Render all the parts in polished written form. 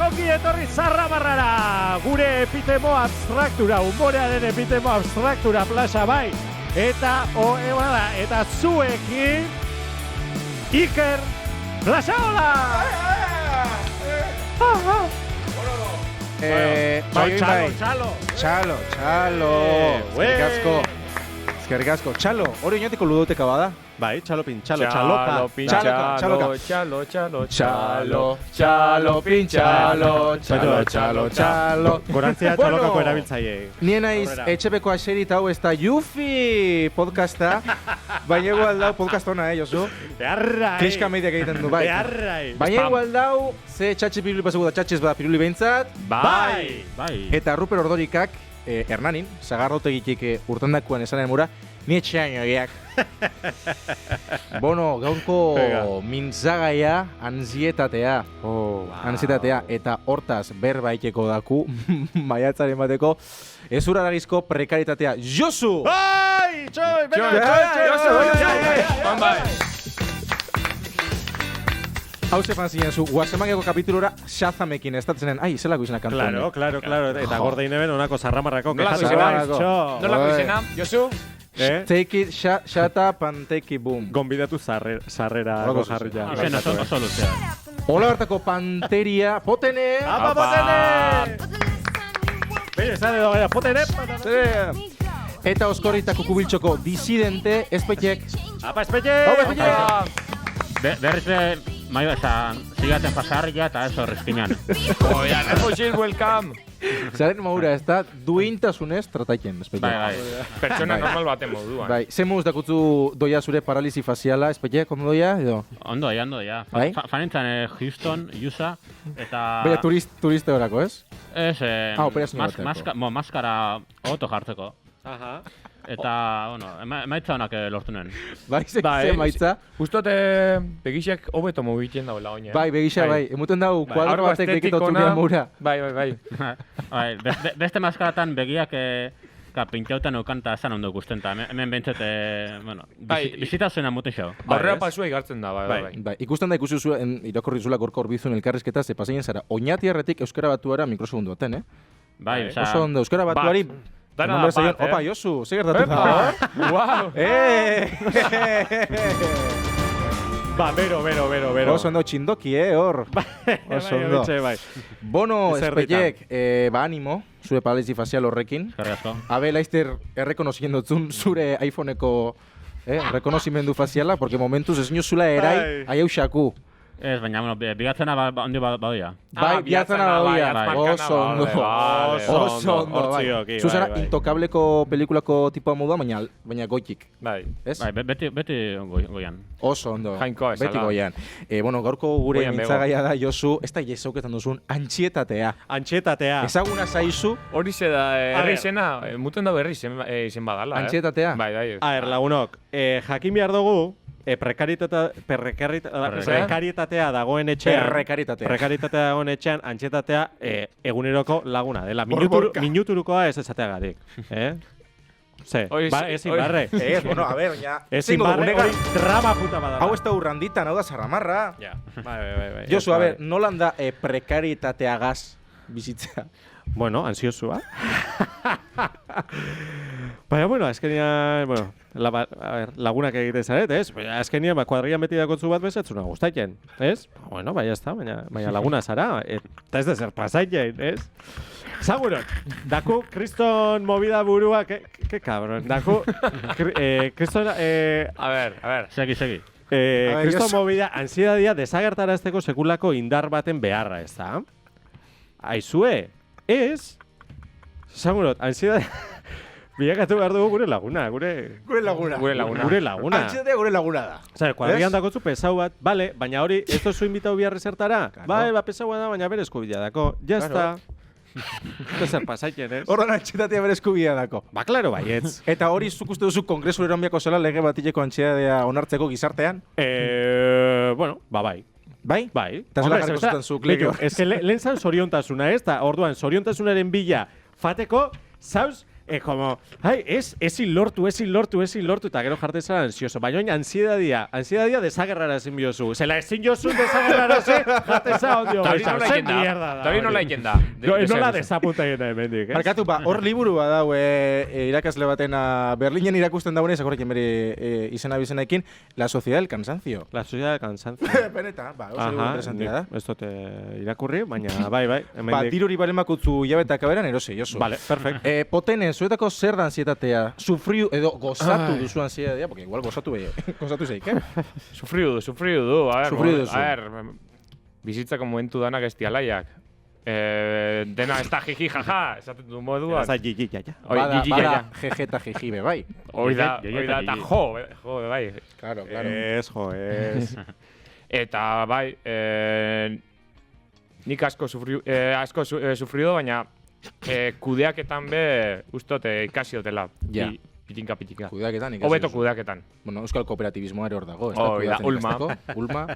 Ongi etorri Zarramarrara, gure epitemo abstraktura, humorearen epitemo abstraktura plaza bai, eta eta zuekin Iker Plazaola! Txalo, eskerrik asko, Txalo, hori oinatiko ludoteka bada? Bai, txalopin. Gorantzia txalokako erabiltzaile. Nien naiz etxepeko aserita hau ez da Yufi podcasta, baina igual dau podcast ona, Josu? Beharrai. Kliska mediak egiten du, bai. Beharrai. Baina igual dau, ze txatxe piruli pasegu da txatxez bada piruli behintzat. Bai. Eta Ruper Ordorikak, Hernanin, zagarrotegitik urtendakuan esanen mura, ni etxean jogiak. Bono, gaurko mintzagaia ansietatea. Ansietatea, eta hortaz berbaiteko daku, maiatzaren bateko, ez uraragizko prekaritatea. Josu! Bai! Hau zefan zinen zu, guazemangeko kapitulora Shazamekin estatzenen, zelako izena kantuan. Claro. Eta gordein eben onako Zarramarrako. Nolako izena, Josu? Take it, shut up and take it boom. Gonbidatu sarrera jarria. Izena oso luzea. Ola hartako panteria, potene! Apa, potene! Bire, zade dogaia, potene! Eta oskorritako kubiltxoko disidente, espetiek. Apa, espetiek! Berriz maio esan, zigaten pasarria eta ez horrezkinean. Oian, emojil, welcome! Zaren maura ez da, duintasunez trataiten, espetiek. Bai. Pertsona normal baten moduan. Bai, ze moduz dakutzu doia zure paralisi faziala, espetiek, ondo doia, edo? Ondo doia. Fanintzan Houston, USA, eta... Baina turiste horako, ez? Ez, operazio bateko. Maskara oto jartzeko. Aha. Eta, emaitza honak lortu nuen. Bai, ze emaitza? Ustot begixek hobeto mobitien daula oine. Bai, begixa, bai. Emuten dau, kuadro batek dekitotu bian mura. Bai. Beste maskaratan begiak pintautan eukanta esan ondo ikusten, eta hemen behintzat, bizita zuena mute xo. Barrea pasua igartzen da, bai. Bai, ikusten da ikusi zuen, irakorri zula gorko horbizun elkarrizketa, ze paseinen zara, oinati erretik euskara batuara mikrosegundu baten, Bai, oso ondo, euskara batuari... Dana da bat, Opa, Josu, ze gertatu da? Guau! Bero. Oso ondo txindoki, hor. Oso ondo. Bono, espeiek, animo, zure paralisi fazial horrekin. Eskerrik Abe, laizter errekonoziendotzun zure iPhoneko rekonozimendu faziala, porque momentuz ez zula erai, aiau xaku. Ez, baina, bigatzena ondi badoia. Bai, bigatzena badoia. Oso ondo, bai. Zuzara, Intokableko pelikulako tipoa modua, baina goitik. Bai. Beti goian. Oso ondo, Jainkoa, beti goian. Gaurko gure mintzagaia da, Josu, ez da jesauketan duzun antxietatea. Ezaguna zaizu. Hori ze da, herri izena, muten da berri izen badala. Antxietatea? Bai. Lagunok, jakin behar dugu, prekaritatea dagoen etxean. Prekaritatea dagoen etxean, antxetatea eguneroko laguna dela. Minuturukoa ez esateagatik. Ze, ezin barre. A ver, ya. Ezin barre, hori drama puta badala. Hau ez da urranditan, hau da Zarramarra. Bai. Josu, a ver, nolan da prekaritateagaz bizitzea? Bueno, ansiosua. Baina, azkenian, lagunak egiten zaret, ez? Azkenian, kuadrian beti dakotzu bat bezatzuna gustatzen, ez? Bueno, bai, ez da, baina laguna zara, eta ez da zer pasatzen, ez? Zaguron, daku kriston movida burua, que cabrón, daku kriston... A ver. Segi. Kriston movida, ansiedadia desagertarazteko sekulako indar baten beharra, ez da? Aizue, ez? Zaguron, ansiedadia... Bilakatu behar dugu gure laguna. Antxetatea gure laguna da. Zer, kuadrian dakotzu pesau bat, bale, baina hori, ez tozu invitau biharre zertara? Bai, pesau da, baina bere eskubidea dako. Jazta. Eta zer pasaiten, ez? Horren antxetatea bere eskubidea dako. Ba, klaro, baietz. Eta hori zuk uste duzu kongresu eranbiako zela lege batileko antxetatea onartzeko gizartean? Bueno, bai. Bai? Bai. Eta zela jarriko zutan zuk, Leo. Ez que lehen zan zoriontasuna, ez? Ta orduan, zoriontasunaren bila fateko, zauz, como, ezin lortu, eta gero jarteza ansioso. Baina oin, ansiedadia desagerrara ezin biozu. Zela ezin jozu desagerrara ezin, jarteza ondio. Hori nola iken da. Nola desapunta egin da hemendik, ez? Markatu, hor liburu badau irakasle batena Berlinen irakusten daunez, akorrekin bere izena bizenekin, La Sociedad del Cansancio. La Sociedad del Cansancio. Benetan, oso liburu interesantia da. Ez dute irakurri, baina bai, diruri balen bakutzu jabetak aberan erose, josu. Vale, perfect. Potene, zuetako zer da ansietatea? Sufriu edo gozatu duzu ansietatea? Porque igual gozatu zeik, Sufriu du. A ver, bizitzako momentu danak ez dialaiak. Dena ez da jiji jaja, esaten du moduan. Ez da jiji jaja. Bada jeje eta jiji be bai. Hoi da, eta jo be bai. Claro. Ez. Eta bai, nik asko sufrido, baina kudeaketan be ustot ikasi dotela. Ja. Pitinka. Kudeaketan ikasi. Hobeto kudeaketan. Bueno, euskal kooperatibismoa ere hor dago. Ulma.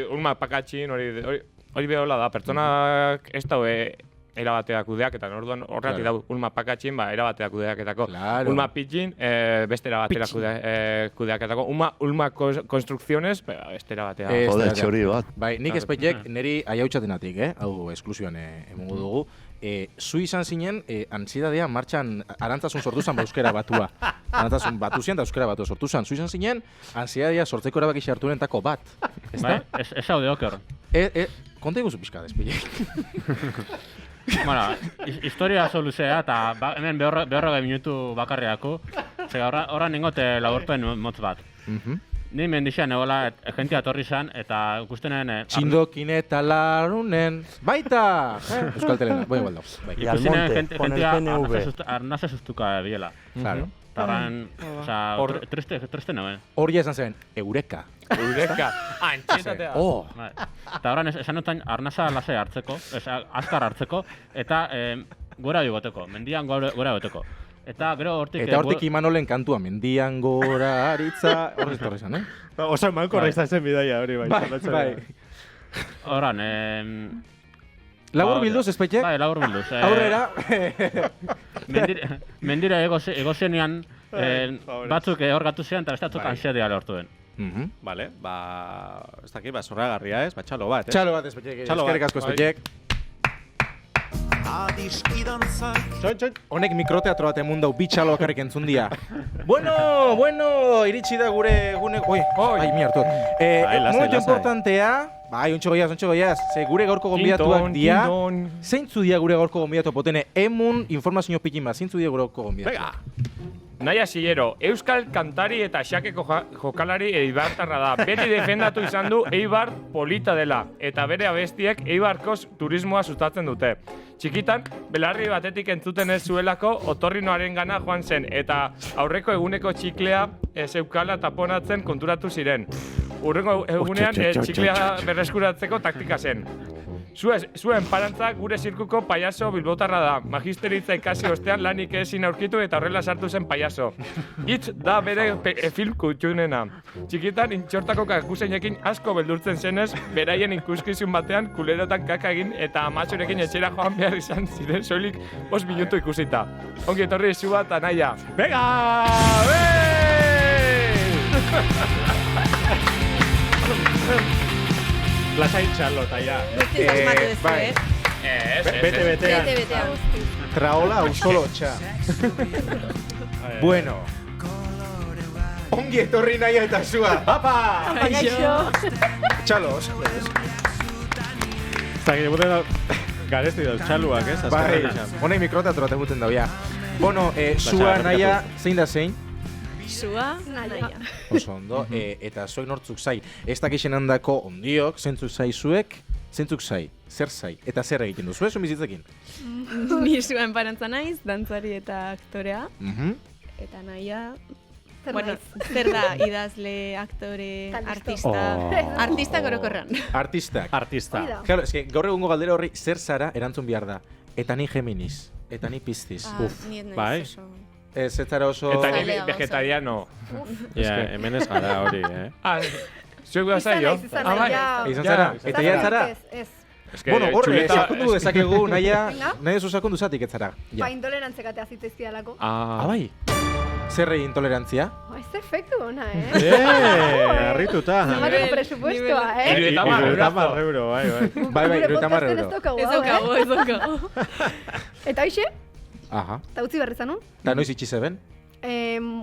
Ulma pakatxin, hori behola da. Pertsonak ez daue erabatea kudeaketan. Orduan horretik dago Ulma pakatxin, erabatea kudeaketako. Ulma pitxin, beste erabatera kudeaketako. Ulma konstrukzionez, beste erabatea. Jode, txori bat. Bai, nik espeitek niri aiautxatenatik, hau esklusioan emongo dugu. Zu izan zinen, ansiedadea martxan arantzasun sortu zan euskera batua. Arantzasun batu zian da euskera batua sortu zan. Zu izan zinen, ansiedadea sortzeko erabaki hartu nentako bat. Bai, ez hau deoker. Konta iguzu pixka despilek. Bueno, historia oso luzea, eta hemen behorrogei minutu bakarriako. Zega horra ningote laburpen motz bat. Ni mendixean egola, jentia atorri zan, eta guztenen... Txindokin eta larunen, baita! Euskal Telena, bai igual dauz. Y al monte, con el PNV. Arnaze sustuka biela. Claro. Eta horren, triste nagoen. Hori esan zen, eureka. Antxietatea. Eta horren, esan notan arnaza lase hartzeko, azkar hartzeko, eta gora bigoteko, mendian gora bigoteko. Eta gero hortik Imanolen kantua, mendian gora aritza, horrez torre zan, Oso emankorra izan zen bidaia hori, bai. Horran, labur bilduz, espetxek? Bai, labur bilduz. Aurrera. Mendira egozenean batzuk hor zean, eta bestatzuk ansiedea lortu den. Vale, ez dakit, zorragarria ez, txalo bat, Txalo bat, espetxek, eskerrik asko, espetxek. Honek mikroteatro bat emun dau, bitxalo akarrik entzun dia. Bueno, iritsi da gure gune... Ai, mi hartu. Momentu importantea... Bai, ontsa goiaz. Gure gaurko gonbidatuak dia... Zeintzu dia gure gaurko gonbidatu potene? Emun informazio pikin bat, zeintzu dia gure gaurko gonbidatu? Naia Sillero, euskal kantari eta xakeko jokalari eibartarra da. Beti defendatu izan du Eibar polita dela, eta bere abestiek Eibarkoz turismoa sustatzen dute. Txikitan, belarri batetik entzuten ez zuelako otorrinoaren gana joan zen, eta aurreko eguneko txiklea zeukala taponatzen konturatu ziren. Urrengo egunean txiklea berreskuratzeko taktika zen. Zuen parantza gure zirkuko payaso bilbotarra da. Magisteritza ikasi ostean lanik ezin aurkitu eta horrela sartu zen payaso. Hitz da bere film kutxunena. Txikitan intxortako kakuseinekin asko beldurtzen zenez, beraien ikuskizun batean kulerotan kaka egin eta amatxorekin etxera joan behar izan ziren soilik 5 minutu ikusita. Ongi etorri zu bat, Anaia. Venga! Lasai Charlota, ya. Bai. Bete. Traola ausolotxa. Bueno. Ongi etorri naia eta zua. Apa! Txalos. Zagire, buten garezti dauz txaluak, ez? Bai, honek mikroteatro bat eguten dau, ja. Bueno, zua naia, zein da zein? Zua, naia. Oso ondo, eta zuek nortzuk zai. Ez dakixen handako ondiok, zentzuk zai zuek, zentzuk zai, zer zai, eta zer egiten duzu, zuen bizitzekin? Ni zuen parantza naiz, dantzari eta aktorea. Eta naia... Bueno, zer da idazle, aktore, artista. Artista gorokorran. Artista. Claro, es que gaur egungo galdera horri zer zara erantzun behar da. Eta ni Geminis, eta ni Piscis. Bai. Ez zara oso... Eta ni vegetariano. Ja, hemen ez gara hori, Zuek da zaio? Izan nahi, ja. Izan zara? Eta ja zara? Ez. Bueno, horre, txuleta- sakundu dezakegu, naia, Venga. nahi zu sakundu zatik ez zara. Ba, intolerantzekatea zitzaizkidalako. Ah, bai. Zerrei intolerantzia? Ez efektu ona, Harrituta. Zenbateko presupuestoa, Hirurogeita euro, bai. Bai, Gure 30 podcasten ez euro. daukagu, Ez hau, daukagu, ez daukagu. Eta hoxe, Aha. eta utzi berri zanun, Da noiz itxi zeben?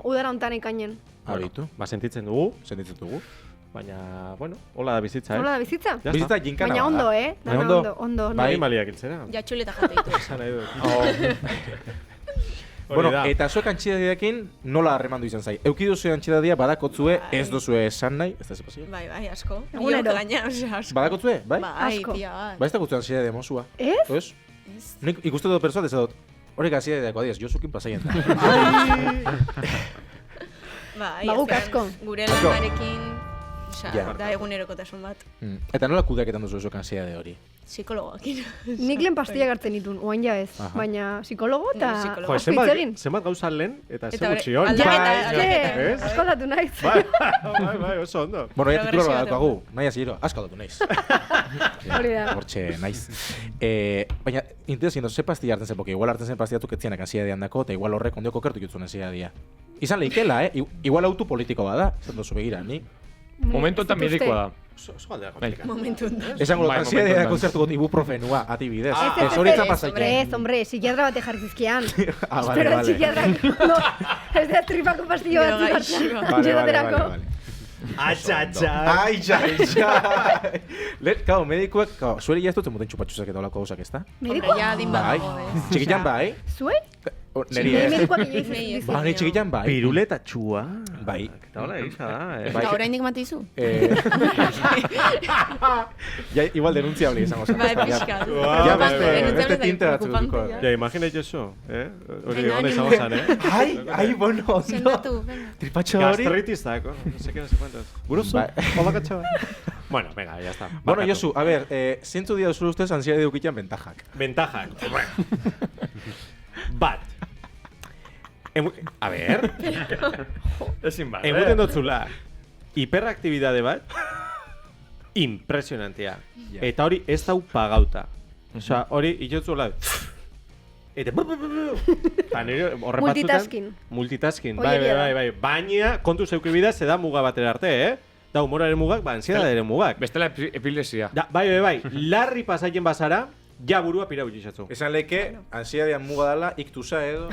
udara hontan ekainen. Abitu, Ba, sentitzen dugu, sentitzen dugu. baina, bueno, hola da bizitza, Nola da bizitza? Ya Bizitza está. jinkana Baina bada. ondo, Baina Dana ondo. Bai. Animaliak iltzera. Ja txuleta jate ditu. Esan nahi dut. Bueno, Hori da. eta zuek antxidadiekin nola harremandu izan zai? Euki duzu antxidadia badakotzue, ez duzue esan nahi, ez da zepazio? Bai, asko. Egunero. Biok gaina, osea, asko. Badakotzue, bai? Bai, Asko. pia bat. Ba ez da guztu antxidadia mozua. Ez? Ez? Nik ikuste dut persoa, ez dut. Horrek antxidadiako adiaz, Josukin pasaien. Bai, Ba, guk ezean, asko. Gure lanarekin, osea, Ja. da egunerokotasun bat. Eta nola kudeaketan duzu zuek antxidade hori? Psikologoakin. Nik lehen pastilla gartzen ditun, oain ja ez. Aha. Baina psikologo eta Psikologo. Jo, asko hitz egin. zenbat gauza lehen, eta Eta ze hori- gutxi hon. aldaketa, Ez? Eskolatu naiz. Bai, oso ondo. Bueno, ya titulo Progresio badaukagu, nahi aziro, asko datu naiz. Hori da. Hortxe, naiz. Baina, interesin ze pastilla hartzen zen, porque igual hartzen zen pastillatuk etzianak ansiadean dako, eta igual horrek ondioko kertu jutzun ansiadia. Izan leikela, Igual autu politiko bada, zen dozu begira, ni. Momentu eta medikoa da. Oso galdera Bai. komplikatu. Momentu da. Esango dut, Bai, ansiadia momentu konzertu got ibuprofenua, adibidez. Ez, Ez hori ez, eta ez, pasatzen. hombre, psikiatra bate jarri zizkian. Ah, vale, Espero vale. psikiatra, no, ez da tripako pastillo Gero bat gaixoa. hartzen. Vale, vale, Jedaterako. vale, vale. Atxatxa. Ai, jai, jai. Kao, medikuak, zueri jaztutzen muten txupatxuzak eta olako gauzak, ezta? Medikoa? Ja, din Bai. badago, ez. Txikitan bai? Zuei? Neri Nei ez. medikoak inoiz ez Nei ez. bizi. Ba, ni txikitan bai. Piruleta txua. Bai. Eta hola egisa da, Bai. Eta oraindik matizu? Ja, igual denunziable izango zen. Bai, pixkat. Ja, beste Denunziable tinte da, batzuk preocupante, dukiko. ja. Ja, imaginait eso, Hori Venga, hona izango animo. zen, Ai, bueno, ondo. Sendatu, venga. Tripatxo hori. Gastritis dako, no sé qué, no sé cuántos. Buruzu, Bai. hola katxo. Bueno, venga, ya está. Bueno, Barkatu. Josu, a ver, zintzu dira zure ustez ansiadia edukitzen bentajak. Ventajak. Bat. A ver. Ezin bat. Eguten dotzula. Hiperactividade bat. Impresionantea. Ja. Eta hori ez dau pagauta. Osea, hori itotzula. Eta eta nire horren batzutan Multitasking. Multitasking, Hoi bai, egia da. bai. Baina, kontu zeukibidaz, ze da muga batera arte, Da humoraren mugak, ba, ansiedadaren mugak. Bestela epilepsia. Da, bai. Larri pasaien bazara, ja burua pirau jizatzu. Esan leke, ansiadian muga dala, iktusa edo.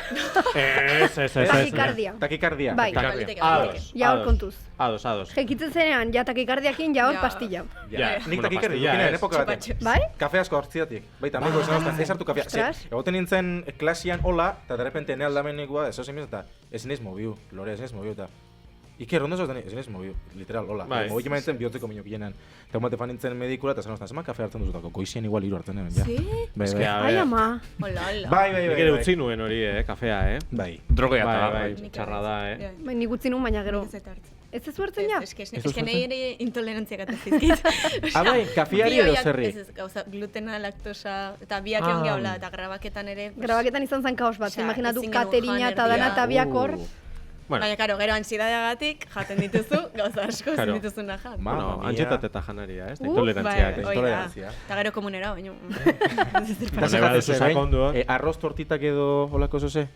Ez. Takikardia. Takikardia. Bai. Baliteke, Ados. Ja hor kontuz. Ados. Jekitzen zenean, ja takikardiakin, ja hor Ja. pastilla. Ja, Nik bueno, takikardia, pastilla, dukin ez. epoka baten. Txupatxo. Bai? Kafe asko hartziatik. Baita, meko esan ostan, ez hartu kafea. Ostras. Egoten nintzen klasian hola, eta de repente ene aldamenikoa, ez osin eta ez nez mobiu, lore ez nez mobiu, eta Iker, ondo zotan, ez nez mobiu, literal, hola. Bai. Mobiu nintzen bihotzeko minok jenan. Eta humate fan nintzen medikura, eta zan ostan, zeman kafe hartzen duzutako, goizien igual hiru hartzen den, ja. Sí? Bai, Eske, bai. a Ai, ver. ama. Hola. Bai, Nik ere utzi nuen hori, kafea, Bai. Drogea eta Bai, Nik txarra da, ere. Bai, nik utzi nun, baina gero. Nik ez dut hartzen. Ez ez huertzen ja? Ez que nahi ere intolerantziak atazizkit. Ah, bai, kafeari edo zerri? Ez, gauza, glutena, laktosa, eta biak egon gehala, eta grabaketan ere. pues, Grabaketan izan zen kaos bat, Osea, imaginatu ezin genuen katerina jan eta dana erdia. eta biak hor. Bueno, Baina, karo, gero ansiedadiagatik jaten dituzu, gauza asko Claro. ezin dituzuna jan. Mamma bueno, mia. antxetat eta janaria, ez? Bai, Intolerantziak. hoi da. intolerantzia. Eta gero komunera, baina. Eta Bai, duzu sakondu, arroz tortitak edo holako zoze?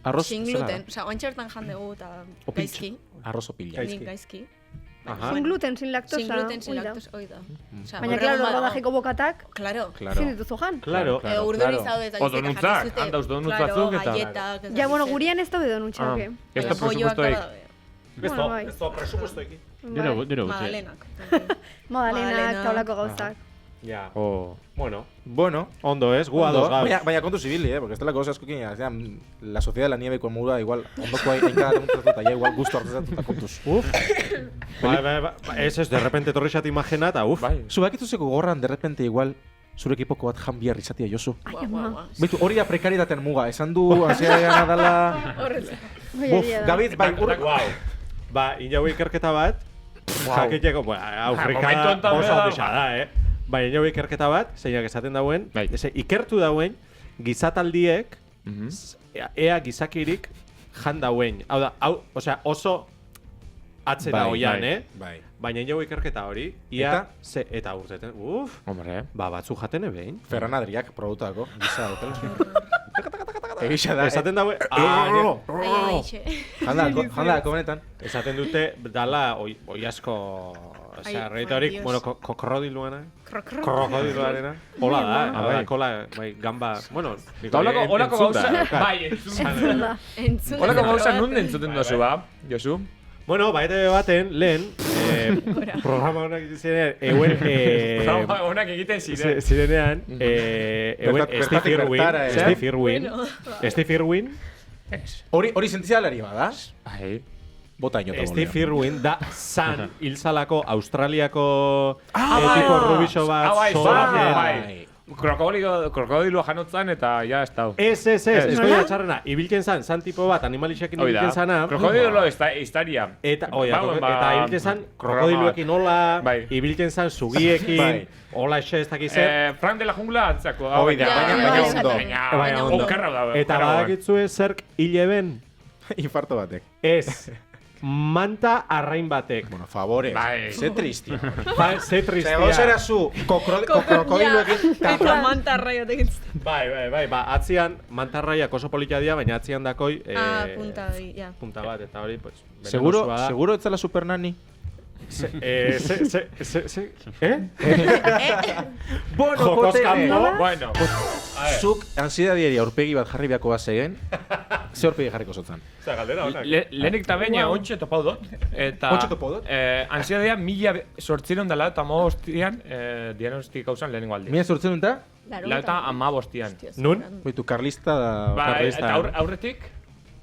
Arroz? Sin zela da? gluten, osea, oantxe hortan jan dugu, eta O pintxo. gaizki. Arroz opila. Nik gaizki. Aha. Sin gluten, sin laktosa. Sin gluten, sin hoi da. lactosa, hoi da. Osea, Baina, horregun klaro, badago. rodajeko bokatak, Claro. Claro. zin dituzu jan. Claro. Urduri zaude eta O donutzak, handauz donutz batzuk eta- galletak, ez Ja, bueno, dakit zer. gurian ez daude donutxak, eh? Ez da Baina polloak presupuestoik. daude. Bueno, bai. da presupuestoekin. Diro gutxi. Magdalenak. Madalenak Madalena. eta olako gauzak. Ja. Oh. Bueno, Bueno, ondo ez, gu ados gaur. baina kontu zibili, porque ez delako asko kina, la sociedad de la nieve con mura, igual, ondoko ainkada demontratu, eta ja igual gusto hartzen zatu, eta kontuz. Bai, ez, de repente torri xat imagena, eta uf. Bai. Zu bakituzeko gorran, de repente, igual, zure ekipoko bat jan bihar izatea, Josu. Guau. Baitu, hori da prekaritatean muga, esan du, ansiedadea dala... Bai, Buf, egia da. Gabitz, bai, Wow. Ba, inau ikerketa bat, jakiteko, momentu afrikada honetan oso bera, handisa da, Ba, inau ikerketa bat, zeinak esaten dauen, Bai. ikertu dauen, gizataldiek, ea gizakirik jan dauen. Hau da, osea, oso atzera oian, Bai. Baina jau ikerketa hori, ia, eta urteten, Hombre, batzu jaten ebein. Ferran Adriak produtako, giza dutela. Egisa da. Esaten daue, Janda, komenetan. esaten dute, dala, oi asko, osea, reitorik, bueno, krokodiluana. Krokodiluarena. Hola da, kola, bai, gamba, bueno, Olako gauza, bai, Entzun da. Olako gauza nun entzuten dozu, ba, Josu? Bueno, ETV baten, lehen, programa honak zirenean, Programa honak egiten ziren. zirenean, Steve Irwin, Hori sentzialari bada? Bai. Bota inoto Steve Irwin da San hilzalako Australiako tipo rubixo bat Bai. Krokodilua janotzan eta ja ez dau. Ez koia txarrena, ibiltzen zan, san tipo bat, animalixekin ibiltzen zana. Krokodilo historia. Eta ibiltzen zan, krokodiluekin hola, ibiltzen zan, zugiekin, hola ez dakiz zer. Frank de la Jungla antzako. baina ondo. Eta badakitzue zerk hileben? Infarto batek. Ez. Manta arrain batek. Bueno, favore. Ze tristia. Ze tristia. Zegoz era zu, krokodiluekin. Eta manta arraiot egiten. Bai, atzian mantarraiak oso politia dira, baina atzian dakoi punta bat, eta hori, pues, Seguro ez zela Super Nani? Bueno, Bueno. Zuk ansiedadiari aurpegi bat jarri beharko bat zegen, ze aurpegi jarriko zotzan? Osa, galdera honak. Lehenik eta behin ontxe topau dut. Ontxe topau dut? Ansiadia 1815 diagnostika usan lehenengo aldi. 1815? Nun? Boitu, karlista da... Eta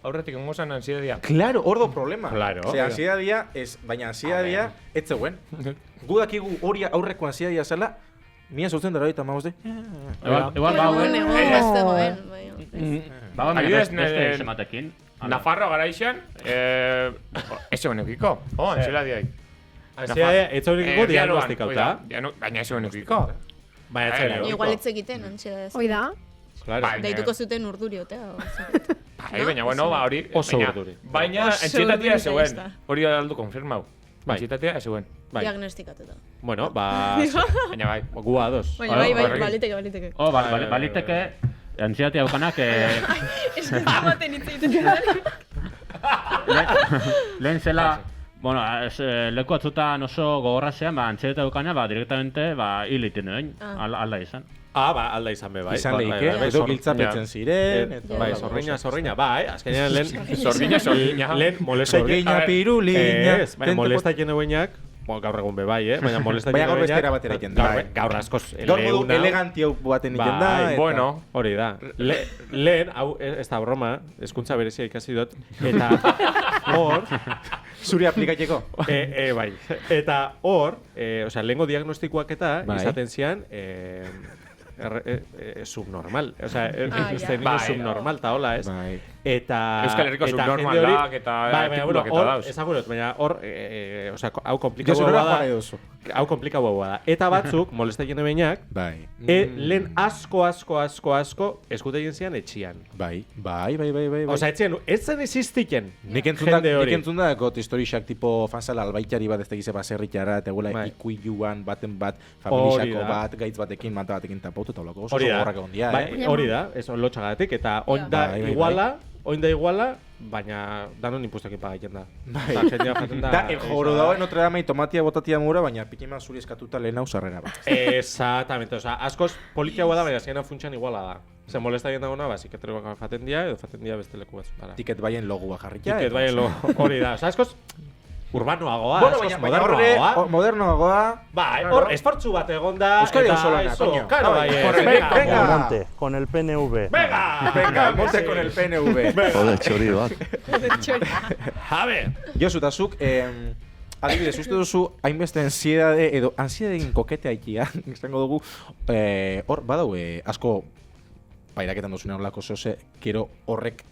aurretik ongo zen ansiadia. Claro, ordo problema. Claro. Ansiadia, baina ansiadia, ez zegoen. Gu dakigu hori aurreko ansiadia zela, 1895 Igual bauen. Bauen Adibidez, beste esematekin. Nafarro garaixan, ez zegoen eukiko. Ansiadiai. Ansiadia, ez hori diagnostikauta. Baina ez zegoen eukiko. Baina ez hori. Igual ez egiten, ansiedad. Hoi da. Deituko zuten urduriotea. Baina, bueno, hori... Oso urduri. Baina, entxitatea zegoen. Hori aldu konfirmau. Entxitatea zegoen. Diagnostikatuta. Bueno, baina bai. Gua ados. Baina bai, baliteke. Baliteke, antsiatea aukanak... Ez ematen hitz egiten. Lehen zela... Bueno, leku atzutan oso gogorra zean, antsiatea aukana, directamente, hil egiten duen, alda izan. Alda izan be, bai. Izan lehike, edo giltzapetzen ziren. Bai, zorrina, bai. Azkenean lehen... Zorrina. Lehen molestaik... Zorrina, pirulina... Baina molestaik eguenak, gaur egun be, bai, baina molestaik egunak... Baina gaur bestera batera egin da. Gaur askoz gaur modu eleganti hau baten egin da. Bueno, hori da. Lehen, hau, ez da broma, hezkuntza berezia ikasi dut, eta hor... Zuri aplikateko? Bai. Eta hor, lehengo diagnostikoak eta izaten zian, subnormal. Subnormal, eta hola, ez? Eta... Euskal Herriko subnormalak eta tituluak eta dauz. Ezagurot, baina hor, hau komplikau da. Hau komplikau da. Eta batzuk, molestaien ebenak, lehen asko eskute egin zian etxian. Bai. Osa, etxian, ez zen existiken. Nik entzun da, got historiak tipo fanzala albaitari bat ez tegize baserritara, eta gula ikuiluan baten bat, familisako bat, gaitz batekin, manta batekin tapautu, eta olako oso gorrak egon dia, Hori da, ez lotxagatik, eta oin da iguala, baina danon impustokin pagaiten da. Da, joro dagoen Notre Dame tomatia botatia mura, baina pikima zuri eskatuta lehen hau sarrera bat. Exactamente, askoz politiagoa da, baina azkenan funtsan iguala da. Ze molesta egin dagona, ziketero faten dia, edo faten dia beste leku batzutara. Tiket baien logua jarrikia. Tiket baien logua, hori da. Askoz urbanoagoa, askoz modernoagoa. Bai, hor esfortzu bat egon da. Euskadi osolana, coño. Claro, bai. Venga, Monte, con el PNV. Venga, Monte con el PNV. Joder, txori bat. Jabe. Josu, eta zuk, adibidez, uste duzu, hainbeste ansiedade, edo ansiedadegin kokete haikia, izango dugu, hor, badau, asko, pairaketan duzuna horlako zoze, kero horrek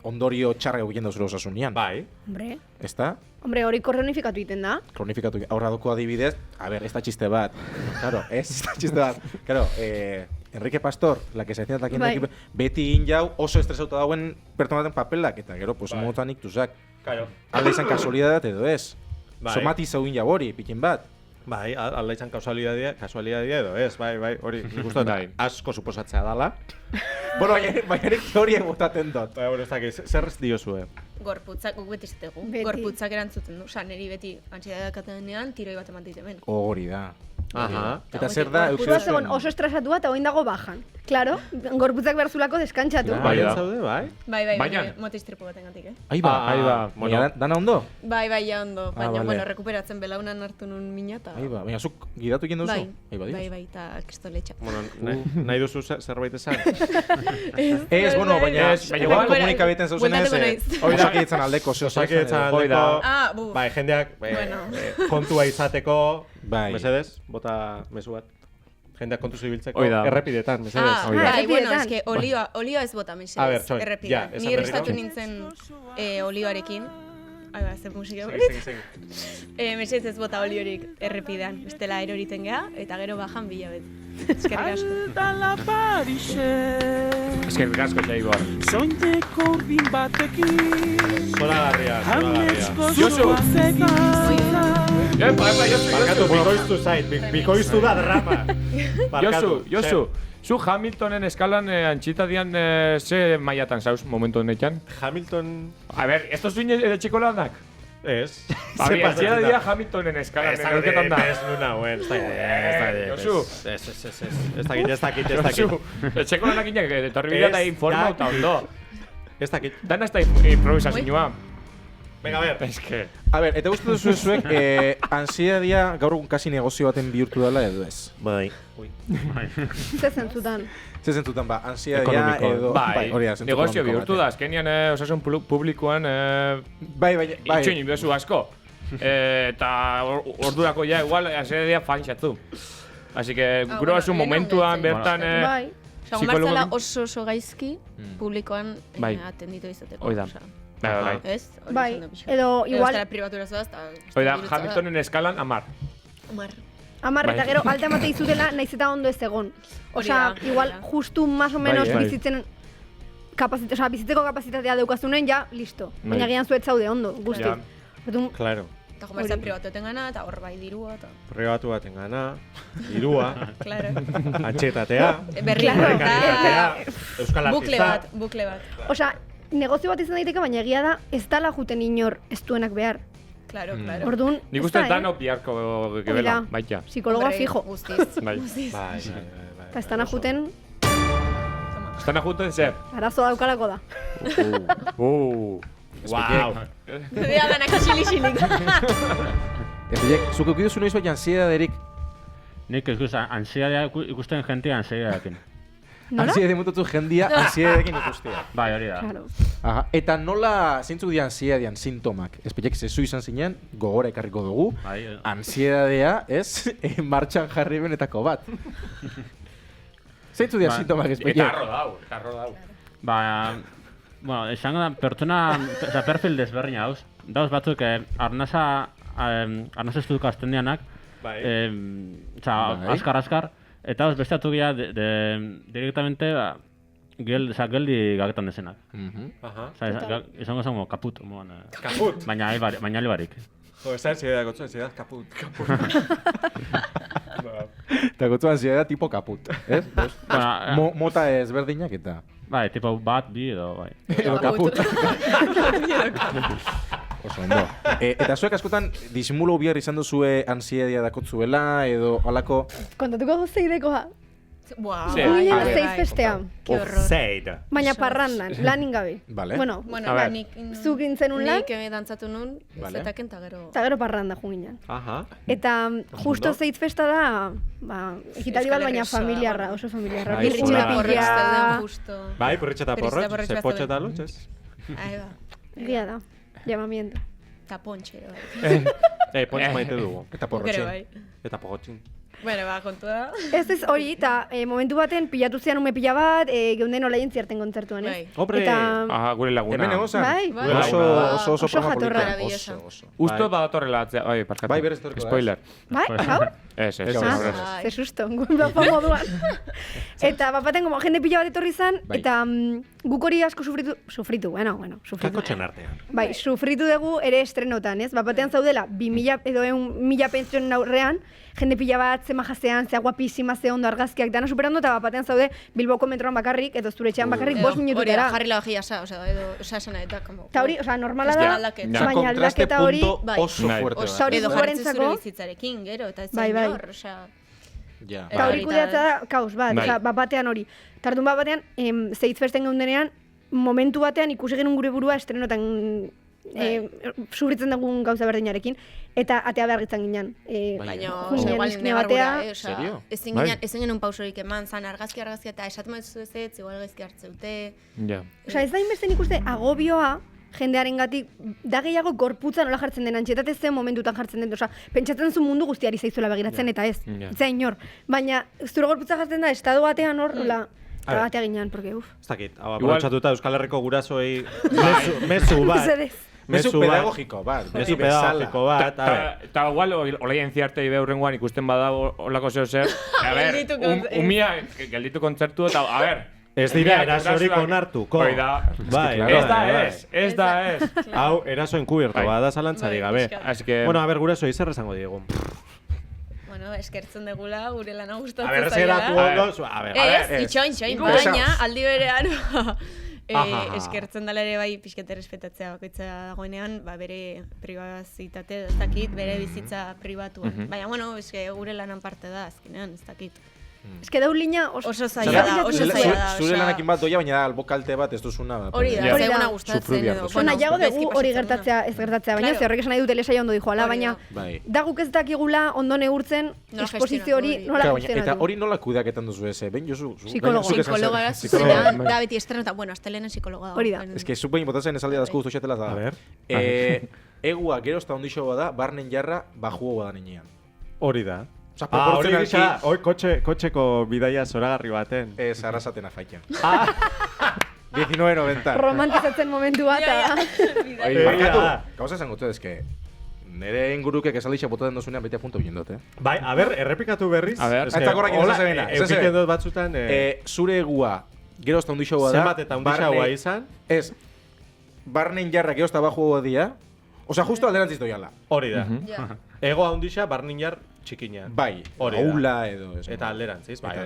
ondorio txarra egiten duzula osasunean. Bai. Hombre. ¿Ezta? Hombre, hori kronifikatu egiten da. Kronifikatu, aurra doko adibidez, a ver, ez da txiste bat. Claro, ez da txiste bat. Claro, Enrique Pastor, la que se hacía aquí beti injau oso estresauta dauen pertsonaten papelak, eta gero, pues, motan iktuzak. Claro. Alde izan kasualidadat edo ez. Bai. Somatizau gin jabori, pikin bat. Bai, alda izan kasualidadia edo ez, bai, hori nik uste dut asko suposatzea dala. Bueno, baina teoriek botaten dot. Bai, bueno, ez dakit, zer ez diozue? Gorputzak, guk beti zitegu. Beti. Gorputzak erantzuten du. Osa, niri beti antsiedad katenean tiroi bat eman ditemen. Hori da. Aha. Eta zer da, Gorputza zegoen oso estresatua eta oin dago bajan. Claro, gorputzak berzulako deskantzatu. Bai, da. zaude, bai. Bai, Baina. motistripu baten gatik, Ahí ba, ahí ba. Bueno, dana ondo? Bai, ja ondo. Baina, vale. bueno, rekuperatzen belaunan hartu nun mina eta... Ahí ba, baina zuk gidatu egin duzu? Bai, Dios. bai, eta kristoletxa. Bueno, nahi duzu zerbait esan? Ez, bueno, baina igual komunikabeten zauzenez, Bueltatuko naiz. osakidetzan aldeko, Osakidetzan Hoi aldeko, Ah, bu. bai, jendeak Bueno. kontua izateko, Bai. mesedez, bota mezu bat. Jendeak kontu zibiltzeko Hoi da. errepidetan, mesedez. Ah, Hoi da. bai, bueno, Errepidetan. eske olioa ez bota, mesedez. A ber, txoin, errepidean. ja, esan Ni berriro. errestatu nintzen olioarekin. Ai, ba, zer musika Segi. mesedez ez bota oliorik errepidean. Bestela eroriten geha, eta gero bajan bilabet. Eskerrik asko. Eskerrik asko, Jaibor. Zoragarria. Josu! Barkatu, bikoiztu zait, bikoiztu da drama. Josu, zu Hamiltonen eskalan antxita dian ze mailatan zauz momentu honetan? Hamilton... A ver, esto zuin etxeko lanak? Ez. Abi, antxita dia Hamiltonen eskalan, neurketan da. Ez nuna, buen, ez dakit. Josu. Ez dakit. Josu, etxeko lanak inak, etorri bidea eta informa eta ondo. Ez dakit. Dana ez da improvisazioa. Venga, a ver. Ez que... A ber, eta uste duzu zuek, ansiedadia gaur egun kasi negozio baten bihurtu dela edo ez? Bai. Ze zentzutan. Ze zentutan ba, ansiedadia Ekonomiko. edo... Bai, zentzu negozio ekonomiko bihurtu da, batean. azkenian osasun publikoan Bai. itxoin inbezu asko. Eta ordurako ja, igual, ansiedadia fanxatu. Así que, gure basu momentuan bertan... Bai. Osa, martzala oso gaizki publikoan Bai. atenditu izateko. Hoi da. osea. Bai. Ez? Hori Bai, esan du pixka. edo igual Euskara pribatura zoaz, eta... Hoi da, Hamiltonen eskalan 10. Omar. Amar eta Bai. gero alta emate izutela naiz eta ondo ez egon. Osea, Hori da, igual hori da. justu más o menos Bai. bizitzen bizitzeko kapazitatea daukaztunen ja, listo. Baina Bai. gian zuet zaude ondo, guzti. Ja. Orduan, Claro. Eta jomartza pribatuetan gana, eta hor bai dirua, eta... Pribatu baten gana, dirua, Claro. antxetatea, Berri Claro. prekaritatea, euskal Bukle artista. bat. osea, negozio bat izan daiteke, baina egia da ez dela juten inor ez duenak behar. Claro. Orduan, Nik ez uste da, danok biharko gebela, Hori da. baita. Psikologa Hombre, fijo. Guztiz. Bai. Bai. Eta ez dana juten, Estan ajuten zer? arazo daukalako da. Wow. Dea danak xili-xilik. Epilek, zuk eukiduzu noiz bai ansiedaderik, Nik ez guz, ansiedadea ikusten jentea ansiedadeakin. Nola? ansiedade mututu jendia ansiedadekin ikustea. Bai, hori da. Claro. Aha, eta nola zeintzuk dira ansiedadian sintomak? Espilek, zezu izan zinen, gogora ekarriko dugu. Bai, Ansiedadea, ez, martxan jarri benetako bat. Zeintzuk dira Ba, sintomak, espilek? Eta arro dau. ba, bueno, esango da, pertsona, oza, perfil desberdina dauz. Dauz batzuk, arnasa estuduko azten dianak, Bai. oza, Bai. askar, eta dauz beste atugia directamente, geldi gaketan dezenak. Aha. Oza, izango zango kaput, moan. Kaput. Baina alibarik. Jo, ez da ansiedad gotzu, ansiedad kaput. Eta gotzu ansiedadea tipo kaput, ez? Bueno, Mota ezberdinak eta... bai, tipo bat, bi edo, bai. Edo kaput. Oso ondo. Eta zuek askotan disimulo bihar izan duzue ansiedadia dakotzuela edo halako... Kontatuko guzteidekoa. Buah, Sí. Ginen a ver, zeiz festean. Qué horror. Zeid. Baina parrandan, lanin gabe. Vale. Bueno, Bueno, A ba, ver. nik... zuk gintzen un lan, Nik dantzatu nun, Vale. zetaken eta gero... eta gero parranda junginen. Aha. Eta justo ondo. zeiz festa da, ba, ekitaldi bat Euskal baina Herri osoa, familiarra, bueno. oso familiarra. Bai, Birritxu hola. Porretx zeuden pila, justo... Bai, purritxe eta Purritxe eta porrotx, porrotx ze bat potxe eta zeuden. lutxez. Ahí ba. egia da, llamamiento. Eta pontxe, bai. Pontx maite dugu. Eta Gero porrotxin. bai. Eta pogotxin. Bueno, ba, kontua da. Ez hori, eta momentu baten pilatu zian ume pila bat, geunden olaien zierten kontzertuan, ez? Bai. Hombre! Eta, Aha, gure laguna. Hemen egozan? Bai. Bai. Oso Oso programa jatorra. polita. Maravillosa. Oso. Usto badatorrela atzea, bai, parkatu. Bai, berez etorriko da, Spoiler. bai, gaur? Ez. Ze susto, bapa moduan. Eta bapaten como jende pila bat etorri zan, eta guk hori asko sufritu. Kakotxen artean. Bai, sufritu dugu ere estrenotan, ez? Bapatean zaudela, 2000 edo 1000 pentsionen aurrean, jende pila bat, ze majazean, ze guapísima, ze ondo argazkiak dana superando, eta bapatean zaude Bilboko metroan bakarrik, edo zure etxean bakarrik, 5 minututera. Hori jarri lagia sa, edo esana eta como... Eta hori, normala da, baina aldaketa hori... oso fuerte da. Hori edo jarri gurentzako... zure bizitzarekin, gero, eta ez zain hor, osea... Eta hori kudeatza da, kaos bat, bapatean hori. Tardun batean, Zeitfesten geundenean, momentu batean ikusi genuen gure burua estrenotan sufritzen dugun gauza berdinarekin, eta atea beharritzen ginen. Baina, igual negargura, ezin genuen pausorik eman, zan argazki eta esaten maizu ez, igual gaizki hartzeute. Osa, ez da inbesten ikuste agobioa, jendearengatik da gehiago gorputza nola jartzen den, antxetate zen momentutan jartzen den, osa, pentsatzen zu mundu guztiari zaizuela begiratzen eta ez, ez inor. Baina, zure gorputza jartzen da, estado batean hor, eta batea ginean, porque uff. Ez dakit, hau aprobetxatuta Euskal Herriko gurasoei mezu bat. Mezu pedagogiko bat. Mezu pedagogiko bat. Eta igual, olaien ziartei beurrengoan ikusten bada olako zeo zer. A ber, umia gelditu kontzertu eta, a ber, ez dira erasorik onartuko. Bai, ez da ez. Hau, eraso enkubierto, bada zalantzari gabe. Bueno, a ber, guraso, zer esango diegu? Bueno, eskertzen degula, gure lana gustatzen zaiela. A ber, zeratu ondo, a ber. Ez, itxoin, baina, aldi berean, eskertzen dela ere bai pixkete respetatzea bakoitza dagoenean, bere pribazitate, ez dakit, bere bizitza pribatuan. Baina, bueno, gure lanan parte da, azkenean, ez dakit. Ez que daun lina oso zaila da, Zure lanakin bat doia, baina albokalte bat ez duzuna. Hori da, zeguna gustatzen edo. Nahiago dugu hori gertatzea, ez gertatzea, baina ze horrek esan nahi dut elesaia ondo dijoala, baina da guk ez dakigula ondo neurtzen esposizio hori nola funtzionatu. Eta hori nola kudeaketan duzu eze, ben jozu? Psikologa zuzenean, da beti estreno eta, bueno, astelenen psikologa da. Hori da. Ez que zuk behin botatzen esaldia dazko guztu xatela da. Egua gero ezta ondixo bada, barnen jarra, bajuo bada ninean. Hori da. Hori gisa, kotxeko bidaia zoragarri baten. Ez, arrasaten afaiken. 1990. Romantizatzen momentu bat. Barkatu, gauza esan gotu ezke, nire ingurukek esaldixa botaten dozunean bete punto binen dut, Bai, a ber, errepikatu berriz. A ber, eta korrakin ez zebena. Eukiken dut batzutan... Zure egua, gero ezta ondixo bada... Zenbat eta ondixo hua izan? Ez, barnen jarra gero ezta bajo dia, osea, justo alderantziz doiala. Hori da. Ego handixa, barnin jar txikina. Bai, aula edo... Eta alderantziz, bai.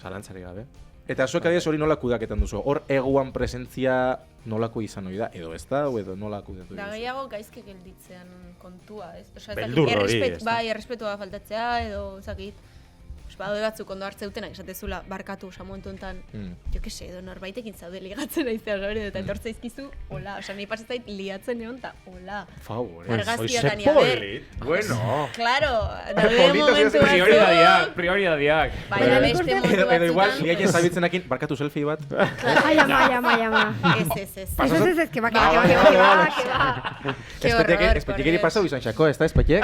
Zalantzari gabe. Eta zuek adiaz hori nola kudaketan duzu? Hor eguan presentzia nolako izan hori da? Edo ez da, edo nola kudatu duzu? Da gehiago gaizki gelditzean kontua, ez? Beldur hori, ez da? Bai, errespetua faltatzea, edo zakit. Badoi batzuk ondo hartzeutena, esatezula barkatu momentu enten, jo que se, edo norbaitekin zaude ligatzen aiztea, eta etortza izkizu, hola, osa, nahi pasetzait ligatzen egon, eta hola. Favor, argazkiatan ia ber. Bueno. Claro, daude momentu batzuk. Prioridadiak. Baina beste momentu batzuk. Edo igual, liaien zabiltzenakin, barkatu selfie bat. Ai, ama. Ez. Ez, que va. Espetikeri pasau izan xako, ez da, espetik?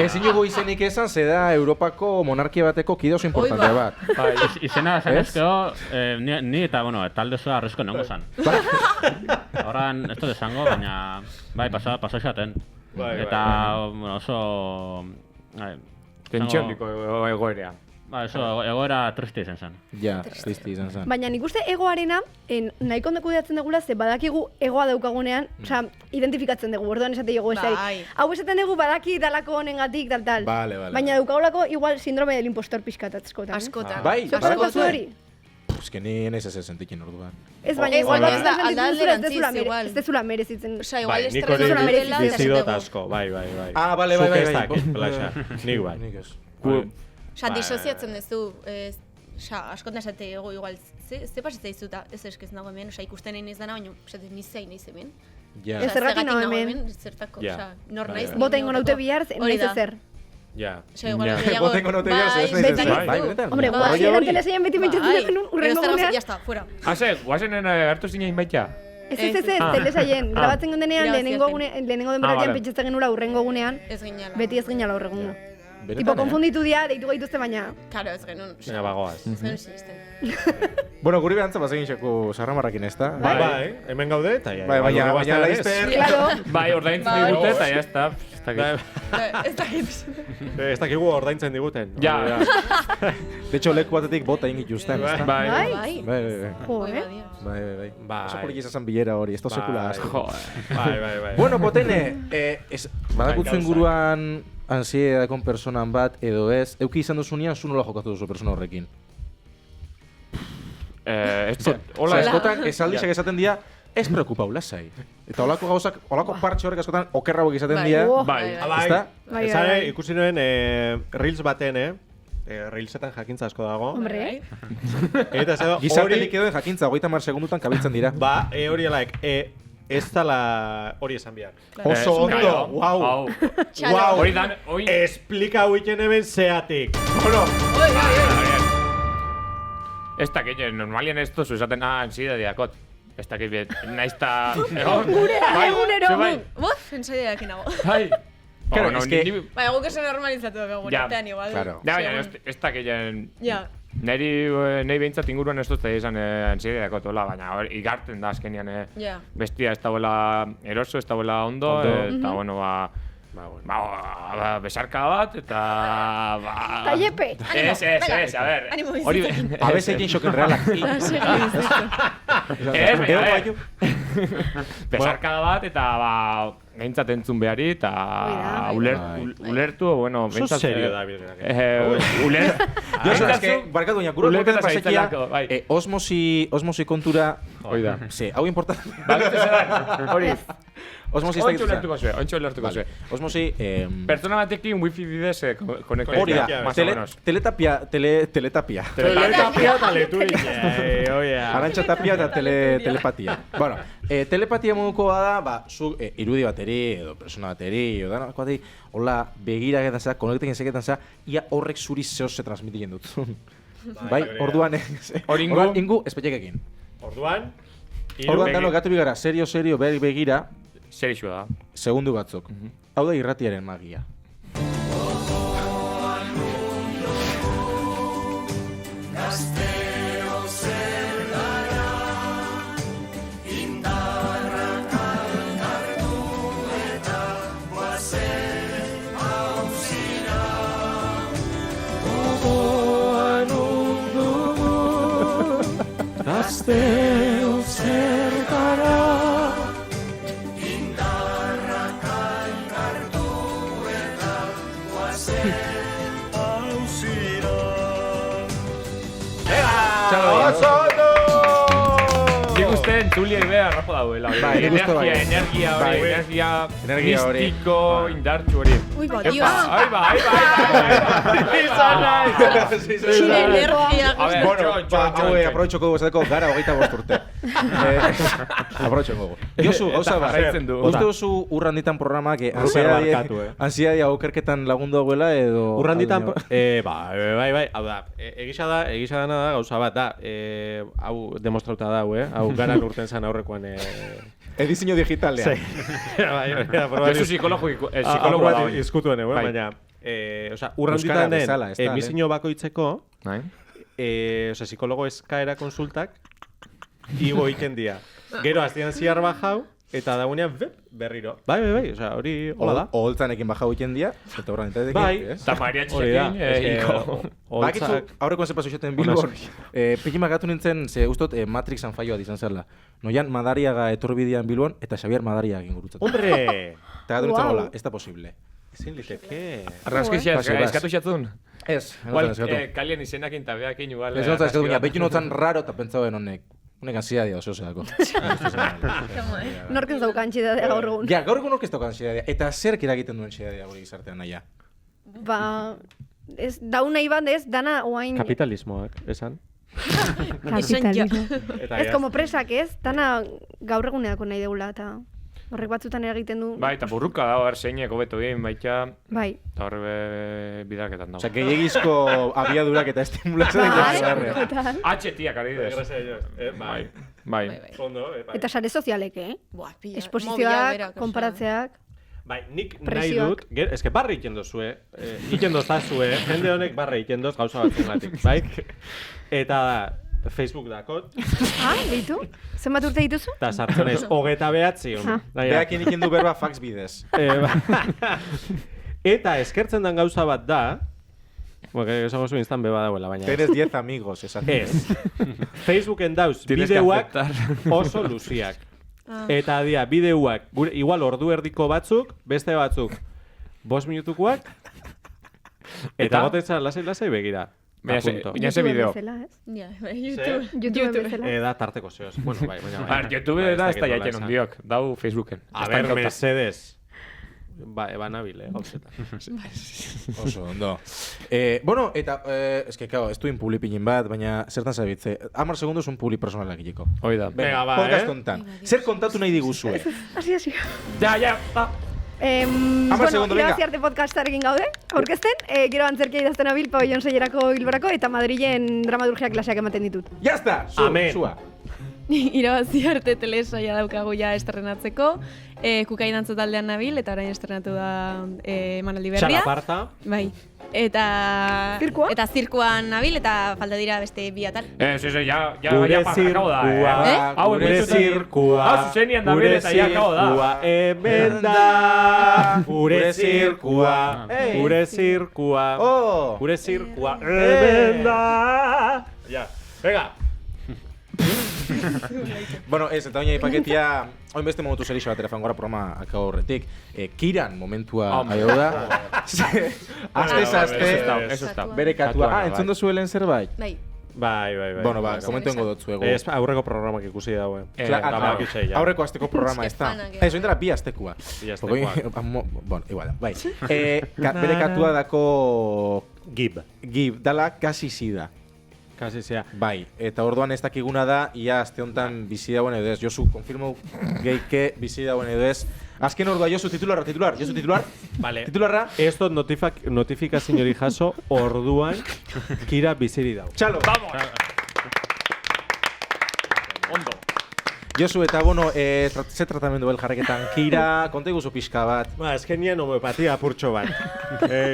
Ezin jugu izenik esan, zeda Europako monarkia bateko kide oso importante bat. Izena esan ezkeo, ni eta, bueno, talde osoa arrezko nengo zan. Horan, ez dut esango, baina, bai, pasa esaten. Eta, bueno, oso... Tentsiondiko egoerea. Ba, eso, egoera triste izan zen. Ja, triste izan zen. Baina nik uste egoarena, nahiko ondo kudeatzen dugula, ze badakigu egoa daukagunean, osea, identifikatzen dugu, orduan esate dugu esari. Hau esaten dugu badaki dalako honengatik, tal. Vale. Baina daukagulako igual síndrome del impostor pixkat askotan. Askotan. Bai, askotan hori. Ez que ni naiz ez sentikin orduan. Ez, baina igual ez dezula merezitzen. Osea, igual nik hori bizidot asko, bai. Vale. Nik bai. Osa, disoziatzen duzu, askotan esate igual, ze pasetza izuta, ez eskez nago hemen, osa, ikusten egin izan, baina, esate, nizein naiz hemen. Ez zergatik nago hemen. Zertako, osa, nor naiz. Bota ingo naute bihar, naiz ezer. Ja. Bota ingo naute bihar, ez naiz ezer. Hombre, guazieran telesaian beti mentzatzen duen urrengo gunean. Ya está, fuera. Hase, guazenen hartu zinein baita? Ez, telesaien, grabatzen gendenean lehenengo denboratian pentsatzen genula urrengo gunean, beti ez ginala urrengo. Tipo, konfunditu dira, deitu gaituzte baina. Karo, ez genuen. Baina bagoaz. Ez genuen zizten. Bueno, guri behantza bazegin xeko sarramarrakin ez da. Bai, hemen gaude, eta baina laizter. Claro. Bai, ordaintzen digute, eta ya está. Ez dakit. Ez dakigu ordaintzen diguten. Ja. De hecho, leku batetik bota ingit justen. Bai. Bai. Jo, Bai. Bai. Oso polik izan bilera hori, ez da sekula asko. Bai. Bueno, potene, badakutzen guruan ansiedadekon personan bat, edo ez, euki izan duzunean, zu nola jokatu duzu persona horrekin? Hola, eskotan, esaldixak esaten dira, ez preokupau, lasai. Eta holako gauzak, holako partxe horrek askotan okerrauak izaten dira. Bai. Ezta? Ezare, ikusi nuen Reels baten, Reelsetan jakintza asko dago. Hombre. Eta zedo, Gizarte likidoen jakintza, 30 segundutan kabiltzen dira. Ba, hori alaik, ez dala hori esan behar. Oso ondo, wow. Txalo. Hori dan, hori... Explika huiken hemen zeatik. Ez dakit, normalien ez tozu esaten, ansiedad diakot. Ez dakit bet, naizta... Egunero. Boz, ensaideakin nago. Bai. Claro, es que... Baina guk esan normalizatu dugu gure artean igual. Claro. Baina, ez dakit, Ja. Nahi behintzat inguruan ez dut izan ansiedadeko tola, baina igarten da azkenian bestia ez dagoela eroso, ez dagoela ondo, eta bueno, besarka bat, eta... Taiepe. Ez, a ver. Hori... Abezekin xoken realak. Ez, besarka bat, eta gaintzat entzun behari, eta ulertu, bueno... Oso serio da, bilgerak. Josu, eske, barkatu baina, gure horretan pasekia, osmosi kontura... Oida. Ze, hau importante. Hori. Osmosi ez Ontxo ulertuko zue. Osmosi... Pertsona batekin wifi bidez konekta. Hori da, teletapia. Teletapia eta leturik. Arantxa tapia eta telepatia. Bueno, telepatia moduko bada, zu irudi bateri, edo persona bateri, edo danako bateri, hola, begirak eta zera, konektekin zeketan zera, ia horrek zuri zehoz se transmitiken dut. Bai, orduan ingu, espetxekekin. Orduan dano gatu bigara, serio, begira, Serixua da. segundu batzuk. Hau da irratiaren magia. Gazteo zertara Nik uste entzuliei beha rapo dauela. Energia mistiko indartxu hori. Ui, ba, Dios. Ahí va. Zure energia. Bueno, aproveitxoko dugu esateko gara 25 urte. Aproveitxoko dugu. Josu, gauza bat. Uste duzu urranditan programak ansiadia okerketan lagundu dagoela edo... Urranditan... Bai. Hau da, egisa dana da gauza bat da. Hau demostrauta da, hau garan urten zan aurrekoan... Edizio digitalean. Josu psikologo da. Izkutuen, baina... urranditan den emizio bakoitzeko... Psikologo eskaera konsultak igo egiten dira. Gero aztian ziar bajau, eta dagoenean berriro. Bai, hori hola da. Oholtzanekin bajau egiten dira, eta urranditatekin. Bai, eta mariatxekin. Bakitzu, aurreko zepa zuxeten Bilbon. Pekin bakatu nintzen, ze ustot Matrixan faioa izan zerla. Noian Madariaga etorbidean Bilbon, eta Xavier Madariaga egin gurutzatu. Hombre! Eta gatu nintzen hola, ez da posible. Ezin liteke. Arraskizia, eskatu xatzun. Ez, eskatu. Kalien izenakin eta behakin igual. Ez notan eskatu, baina behin notan raro eta pentsauen honek. Honek ansidadia oso zeako. Nork ez dauka ansidadia gaur egun. Ja, gaur egun nork ez dauka ansidadia. Eta zerk eragiten duen ansidadia gure gizartean naia? Ba, ez daun nahi bat ez, dana oain... Kapitalismoak, esan. Kapitalismo. Ez como presak ez, dana gaur eguneako nahi deula eta... Horrek batzutan eragiten du... Bai, eta burruka da, zeinek hobeto egin baita... Bai. Eta horre bidaketan dago. Osa, gehiagizko abiadurak eta estimulazioak. Atxetiak adibidez. Bai. Ondo, Eta sare sozialek, Buah, Esposizioak, konparatzeak... Bai, nik nahi Presioak. dut, eske barra egiten dozue, egiten dozazue, jende honek barra egiten doz gauza batzuengatik, bai? Eta Facebook dakot, Bitu? Zenbat urte dituzu? eta sartzen ez, 29. Beak inikin du berba fax bidez. Eta eskertzen den gauza bat da, que esango zuen instan beba dauela, baina Tienes 10 amigos, esan. ez. Facebooken dauz Tienes que bideoak aceptar. oso luziak. Eta dia, bideoak, igual ordu erdiko batzuk, beste batzuk 5 minutukoak, eta goten zara lasai begira. Baina ze YouTuben bideo. bezala, ez? Ja, YouTube. YouTuben bezala. Da tarteko zeoz. Bueno, bai, baina. A ver, YouTube da ez da jaiten ondiok, dau Facebooken. A ver, mesedes. Ba, eban abile, gauzetan. Oso, ondo. Bueno, eta, eske, claro, ez duin publipinin bat, baina zertan zabitze. 10 segunduz un publi personalak egiteko. Hoi da. Venga, ba, Podcast hontan. Zer kontatu nahi diguzue? Hasi. Ja, segundo, venga. Irabazi arte podcastarekin gaude, aurkezten, gero antzerkia idazten abil, pabellon seilerako bilborako, eta Madrilen dramaturgia klaseak ematen ditut. Ya está, Amen. Zua. Irabazi arte telesaia daukagu ja estrenatzeko. Kukain dantza taldean nabil, eta orain estrenatu da emanaldi berria. Txalaparta. Bai. Eta... Zirkua? Eta zirkuan nabil, eta falta dira beste bi atal. ja Gure pasakau da. zirkua, gure zirkua, Hau zuzenian da bere eta ja akabo da. hemen da, gure zirkua, gure zirkua, Oh! gure zirkua, hemen da. Ja, venga. Bueno, ez, eta oinai paketia, oin beste momentu zerixo batera fangora programa akabo horretik. Kiran momentua aio da. Aste, bere katua. Entzun duzuelen zerbait? Bai. Bai. Bueno, komentuengo dut zuego. Ez, aurreko programak ikusi daue. Aurreko azteko programa, ez da. Ez, oindela bi aztekoa. Bi aztekoak. Bueno, igual da, bai. Bere katua dako Gib. dala kasi zida. Kasi zea. Bai, eta orduan ez dakiguna da, ia aste honetan bizi dauen edo ez. Josu, konfirmo geike bizi dauen edo ez. Azken ordua, Josu, titular. Josu, titular. Vale. Titularra. Ez dut notifikazio hori jaso, orduan Kira biziri dau. Txalo. Vamos. Ondo. Josu, eta bueno, ze tratamendu bel jarreketan Kira, konta iguzu pixka bat. Ba, eskenien homeopatia apurtxo bat.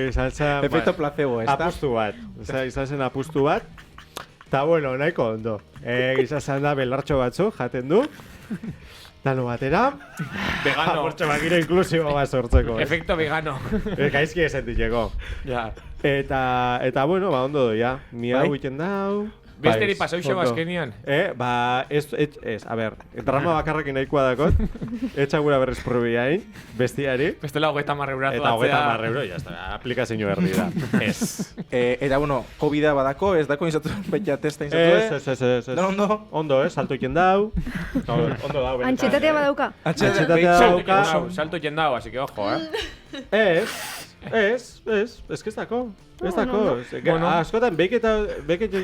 Izan zen... Efecto placebo, ez da? Apustu bat. Izan zen apustu bat. Ta bueno, nahiko ondo. Izan zen da belartxo batzu, jaten du. Dano batera. Vegano. Apurtxo bakire inklusibo bat sortzeko. Efecto vegano. Gaizki esentitzeko. Ja. Eta bueno, ba, ondo doia. Miau iten dau. Besteri pasauxo azkenian. Ba, ez, a ber, drama bakarrekin nahikoa dakot. Etxa gura berriz probiain, bestiari. Bestela 30 € Eta 30 €, jazta, aplikazio berdi da. Ez. Eta bueno, COVID-a badako, ez dako inzatu baita testa inzatu, Ez. Ondo? Ondo, salto iken dau. Ondo dau. Antxetatea badauka. Antxetatea dauka. Salto jendau, así que ojo, Ez que ez dako. Ez dako. Askotan, beiket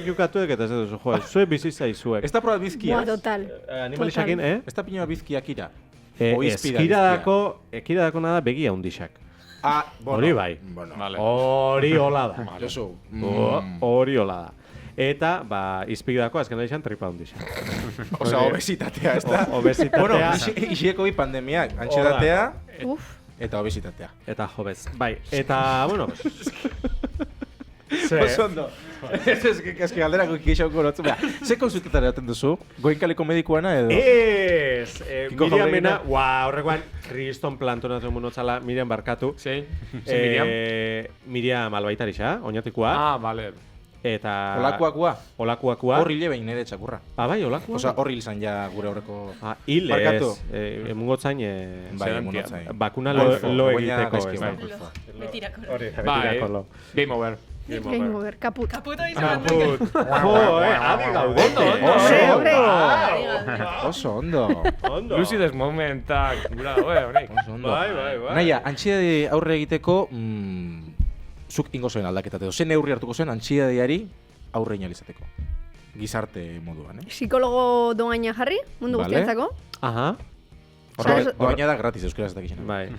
jukatuek eta ez duzu, jo, zue bizitza izuek. Ez da probat bizkiaz? Boa, total. Animalixakin, Ez da pinoa bizkiak ira? Ez, kira dako nada begia hundixak. Hori bai. Hori hola da. Josu. Hori hola da. Eta, ba, izpigidako azken daixan tripa hundixak. Osa, obesitatea, ez da? Obesitatea. Bueno, isieko bi pandemiak, antxetatea eta obesitatea. Eta jobez. Bai, eta, bueno, Oso ondo. Ez que galderako ikixauko lotzu. Ze konsultatara daten duzu? Goinkaleko medikuana edo? Ez! Miriamena, horrekoan, kriston plantonatzen munotzala, Miriam barkatu. Zein Miriam? Miriam albaitarixa, oinatikoa. Ah, vale. Eta... Olakuakua. Horri lebein nire txakurra. Bai, olakua. Osa, horri izan ja gure horreko... Hil ez. Emungotzain... Bakuna lo egiteko. Betirako lo. Game over. Game over, kaput. Kaputo izan. Adi gaudete. Oso ondo. Lucides momentak. Gura daue, honek. Oso ondo. Bai. Naia, antxiedade aurre egiteko... Zuk ingo zoen aldaketat edo, zen neurri hartuko zen antxidadeari aurre inalizateko. Gizarte moduan, Psikologo doaina jarri, mundu guztientzako. Aha. Doaina da gratis euskaraz eta gizena. Bai.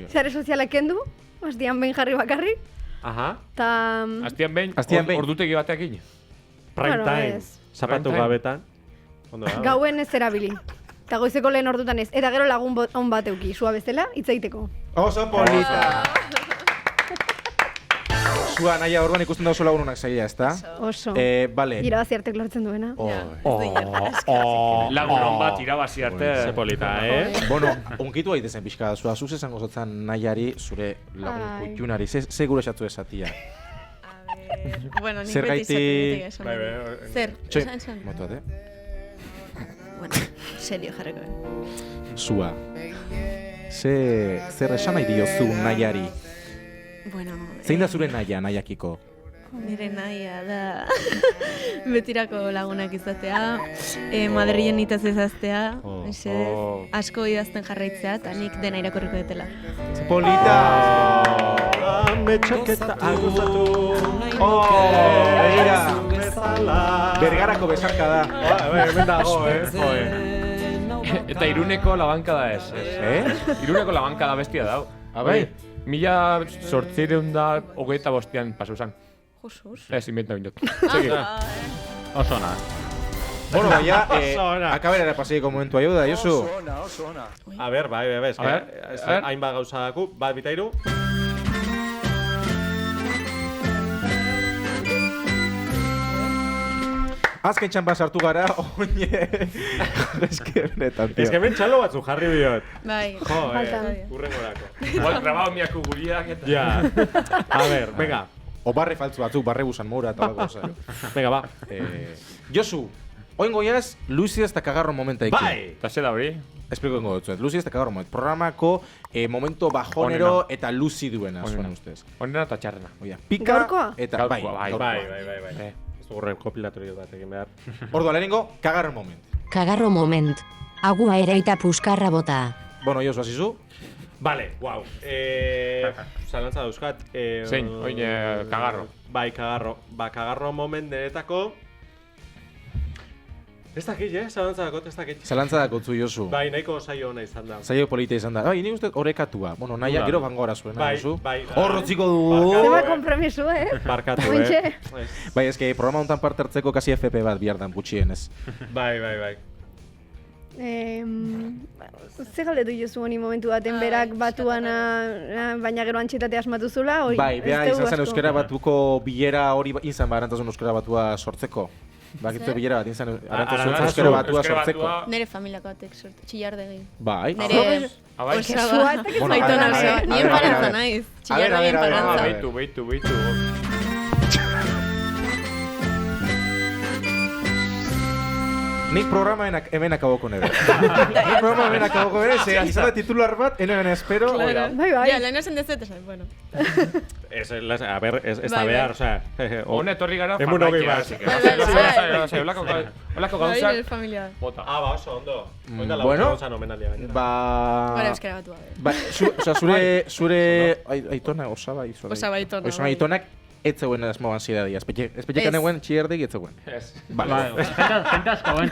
Zare sozialak kendu, astian behin jarri bakarrik. Aha. Ta... Astian behin, ordutegi bateakin. Prime time. Zapatu gabetan. Gauen ez erabili. Eta goizeko lehen ordutan ez. Eta gero lagun on bat euki, sua bezala, hitz egiteko. Oso polita! Sua, naia, orduan ikusten da oso lagununak zaila, ezta? Oso. Bale. Irabazi artek lortzen duena. Lagun bat irabazi arte. Ze polita, Bueno, onkitu aitezen pixka, zua, zuz esango zotzan naiari, zure lagun kutxunari, ze gure esatu esatia. Bueno, nik Zer beti gaiti- esaten. Zer, esan. Motuat, Bueno, serio jarreko. Zua. Zer esan nahi diozu naiari? Bueno, Zein da zure nahiakiko? nire nahia da betirako lagunak izatea, Madrilen itaz ezaztea, asko idazten jarraitzea, eta nik dena irakurriko detela. Polita! Ametxoketa aguzatu. Begira! Bergarako besarka da. Hemen dago, Eta Iruneko labankada ez. Iruneko labankada bestia dau. Abai? 1825 pasu zan. Jesus. Ez, inventa bindot. Oso ona. Bueno, baina, ona. akaberara paseiko momentu aio da, Josu? Oso ona. A ber, bai, A ber, hainbat gauza daku, bat bitairu. Azken txanpa sartu gara, oine. Eske benetan, tío. Ez que hemen txalo batzu jarri biot. Bai. Jo, Faltan. urrengorako. Igual grabado miako guriak eta... Ja. A ber, venga. O barre faltzu batzuk, barre busan mora eta bako osa. Venga, ba. Josu, oingo goiaz, Luzi eta kagarro momenta ikin. Bai! Eta ze da hori? Espliko ingo dutzuet, Luzi eta kagarro moment. Programako momento bajonero eta Luzi duena, zuen ustez. Honena eta txarrena. Oia, pika Gaurkoa? eta bai. Gaurkoa, Bai. Ez dugu rekopilatorio bat egin behar. Ordua, lehenengo, kagarro moment. Kagarro moment. Agua ereita puskarra bota. Bueno, Josu, hasizu. Vale, guau. Zalantza dauzkat. Zein, oin kagarro. Bai, kagarro. Ba, kagarro moment deretako. Ez dakit, zalantza dakot, ez dakit. Zalantza dakotzu, Josu. Bai, nahiko saio ona izan da. Zaio polita izan da. Bai, nik uste orekatua. Bueno, naia gero bangora zuena, Bai, Josu. bai. Horrotziko dugu. Zeba kompromisu, Barkatu, Ointxe. Bai, eske programa hontan parte hartzeko kasi FP bat bihardan gutxienez. Bai. Ze galdetu jozu honi momentu baten berak batuana, baina gero antxetate asmatu zula, hori? Bai, beha izan zen euskara batuko bilera hori izan ba, arantasun euskara batua sortzeko. Bakitzu bilera bat izan arantasun euskara batua sortzeko. Nere familiako batek sortu, txillardegi. Bai. Nere... Abai? Osua, ez dakit Bueno, baitona, a ver, nien a parantza ver. naiz. A ver, Txillardegien a ver. parantza. Beitu. Nik programa hemen akaboko nire. Nik programa hemen akaboko nire, ze izan da titular bat, enen espero. Claro. Bai. Ja, lehen esan dezet, esan, bueno. A ber, ez da Bai, behar, bai. osea... Hone etorri gara Emun hogei farmakia. bat. Olako Bai, gauzak. nire familia. Bota. Ba, oso, ondo. Oinda Bueno. gauza nomenaldia gainera. Ba... Euskara batu gabe. Ba, zure aitona, osaba izora. Osaba aitona, Osaba bai. aitonak ez zeuen asmoan zidadia. Espetekan Ez. eguen txierdegi ez zeuen. Ez. Vale. Jente asko guen,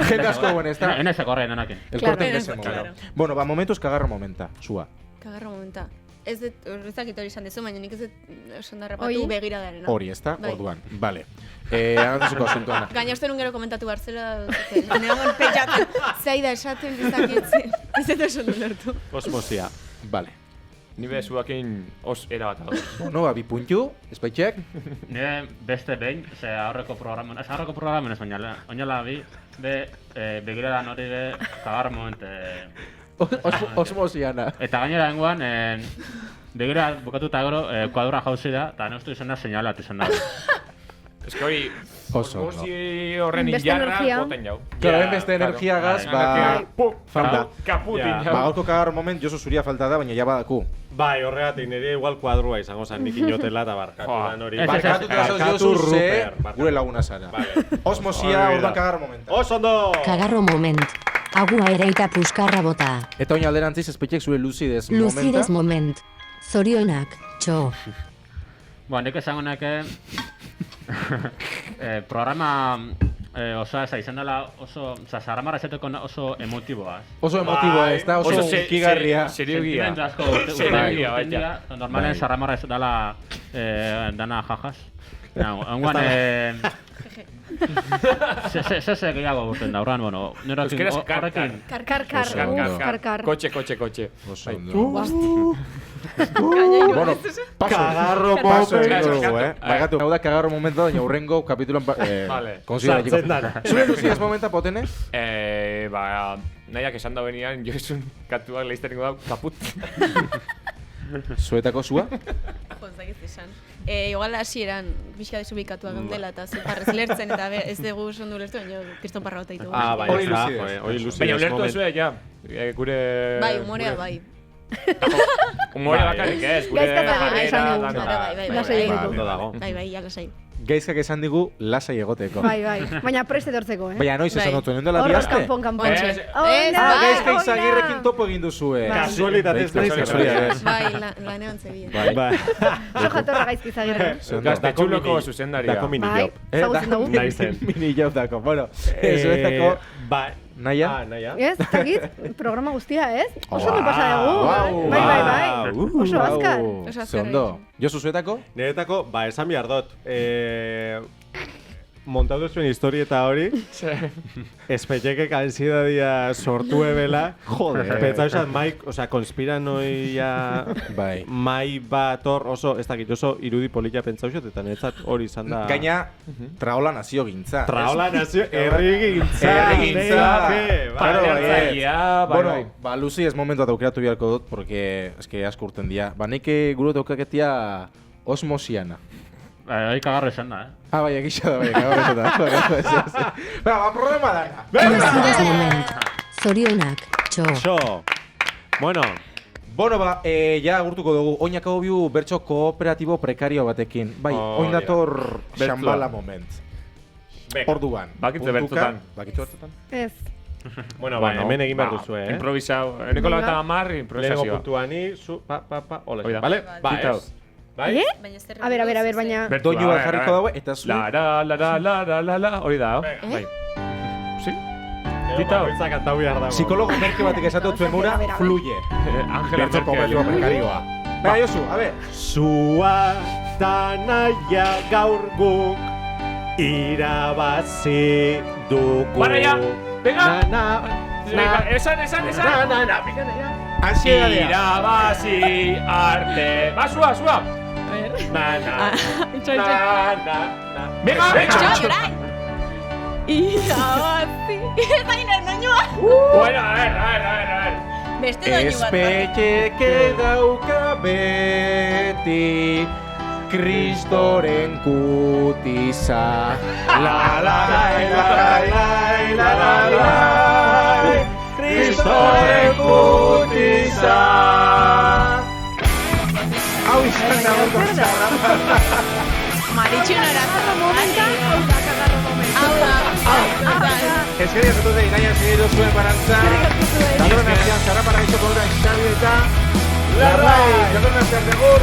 Jende asko guen, ez da? Enez ekorrean denakin. El Claro, corte claro, inglés en claro. momento. Bueno, ba, momentuz kagarro momenta, zua. Kagarro momenta. Ez dut, ez dakit hori izan dezu, baina nik ez dut osan Oi? darrapatu begiradarena. Hori, ez da? Bai. Orduan. Vale. Arantazuko asuntoana. Gaina uste nun gero komentatu barzela, neagon pentsatzen, zaida esaten bizakitzi. Ez dut osan du lertu. Osmosia. Vale. Ni bezuakin os erabat hau. Bueno, ba, bi puntu, espaitxek. Nire beste behin, ze aurreko programen, ez baina, oinala bi, begiradan hori de kagarro moment. Osmosiana. Eta gainera dengoan, begira bukatuta gero, kuadura jauzi da, eta neustu izan da seinalat izan da. Ez que hori, Oso, osmosi horren Beste injarra energia. boten jau. Claro, beste energiagaz, ba... falta. Kaputin Ja. jau. Ba, gaurko kagarro moment, Josu zuria falta da, baina ja badaku. Bai, horregatik nire igual kuadrua izango zen nik inotela eta barkatu Joa. dan hori. Ez, ez, Barkatu ez, eta barkatu Josu ze Ruper, barkatu. gure laguna zara. Vale. Osmosia, Olvida. orduan kagarro momenta. Oso ondo! Kagarro moment. Agua ereita puskarra bota. Eta oin alderantziz, espetxek zure luzides momenta. Luzides moment. Zorionak, txo. Bueno, nik esango neke, programa oso eza izan dela oso, zaramarra esateko oso emotiboa. Oso emotiboa, ez da? Oso kigarria. Seriogia. Sentimendu asko Seriogia, urten dira, normalen Bai. zaramarra ez dela dana jajas. Onguan, Ze gehiago gusten da, horran, bueno, Euskeraz horrekin... Karkar. Kotxe. Oso ondo. Bueno, Kagarro Paso momento. egin dugu, Bagatu, hau da kagarro momento, baina hurrengo kapitulan Vale. Sartzen da. Zure Luziaz momenta potene? Nahiak esan da benian, Josun katuak leizteniko da, kaput. Zuetako zua? Jozak ez esan. Igual hasieran pixka desubikatuak ondela eta zeparrez lertzen eta ez dugu sondu lertu, baina kriston parra bat aitu. Bai, Hori ez da, lucidez. hori lucidez. Baina ulertu ez ja. Gure... Bai, humorea bai. Humorea bakarrik ez, gure Gaizka jarrera, esan dugu. dana. Lasai egiteko. Ondo dago. Bai, ja lasai. Gaizkak esan digu lasai egoteko. Bai. Baina prest etortzeko, Baina noiz esan dut, nendela Horroz diazte? kanpontxe. Gaizka izagirrekin topo egin duzue. Kasualitatez da Kasualitatez. Bai, lanean zebilen. Bai. Oso jatorra gaizki izagirre. Gaztetxuloko zuzendaria. Dako mini Bai, job. zagutzen dugu. Naizen. Mini job dako. Bueno, zuetako... Bai. Naia? Naia. Ez, takit, programa guztia, ez? Oso ondo pasa dugu. Wow. Bai. Oso azkar. Oso azkar Ze ondo. Josu zuetako? Niretako, esan behar dut. Montatu zuen historieta hori, espetxekek ansidadia sortu ebela. Joder. Pentsa esan, konspiranoia Bai. mai bat hor oso, ez dakit, oso irudi polita pentsa eta niretzat hori izan da... Gaina, traola nazio gintza. Traola nazio, herrigintza. Bueno, Luzi ez momentu eta aukeratu biharko dut, porque eske asko urten dira. Nik gure daukaketia osmosiana. Hori kagarro esan da, Bai, egisa da, kagarro esan da. Problema da. Guztiaz moment. Zorionak, txo. Bueno, ja agurtuko dugu. Oinak hau biu bertso kooperatibo prekario batekin. Bai, oin dator xambala moment. Orduan. Bakitze bertzutan. Bakitze bertzutan? Ez. Bueno, hemen egin behar duzu, Improvisau. Eneko lauetan amar, improvisazioa. Lehenengo puntuani, hola. Oida. Vale? Ez. Bai? A ber, baina... Doinu bat jarriko dago, eta zu... La, hori da, bai. Si? Tita, Psikologo merke batek esatu zuen mura, fluye. Angela Bertso kooperatibo prekarioa. Baina, Josu, a ber. Zua da naia gaur guk irabazi dugu. Para ya, venga. Esan. Ansiedadea. Irabazi arte. Ba, sua. Venga, Irabazi. Zainen doinua. Bueno, a ver. Beste doinu bat. Espetxeke dauka beti Kristoren kutiza. Kristoren kutiza. Hau izan da Maritxun arazo momentan. Hau da. Eskeria zatote inaia segido zuen barantza. Datorren artean zara paraíso kodura Xabi eta Larrai. Datorren artean degur.